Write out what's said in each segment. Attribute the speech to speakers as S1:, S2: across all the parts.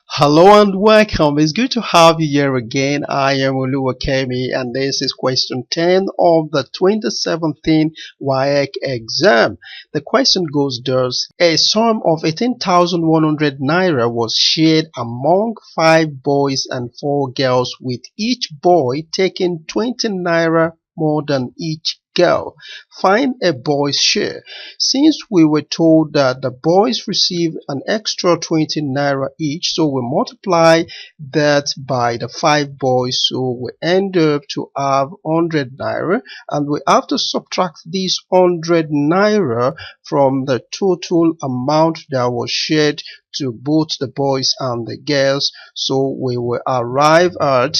S1: Hello and welcome. It's good to have you here again. I am Oluwakemi and this is question 10 of the 2017 WAEC exam. The question goes thus: a sum of 18,100 naira was shared among 5 boys and 4 girls, with each boy taking 20 naira more than each girl. Find a boy's share. Since we were told that the boys receive an extra 20 naira each, so we multiply that by the 5 boys, so we end up to have 100 naira, and we have to subtract this 100 naira from the total amount that was shared to both the boys and the girls, so we will arrive at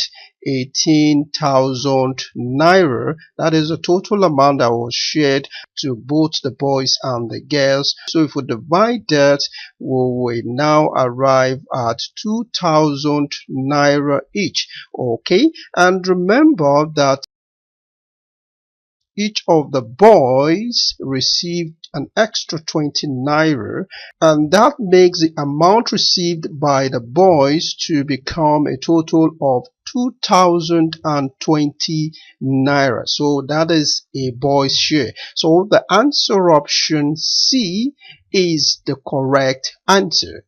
S1: 18,000 naira. That is the total amount that was shared to both the boys and the girls. So if we divide that, we will now arrive at 2,000 naira each. Okay, and remember that each of the boys received an extra 20 naira, and that makes the amount received by the boys to become a total of 2,020 naira. So that is a boy's share. So the answer option C is the correct answer.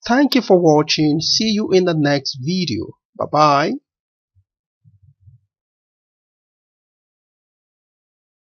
S1: Thank you for watching. See you in the next video. Bye bye.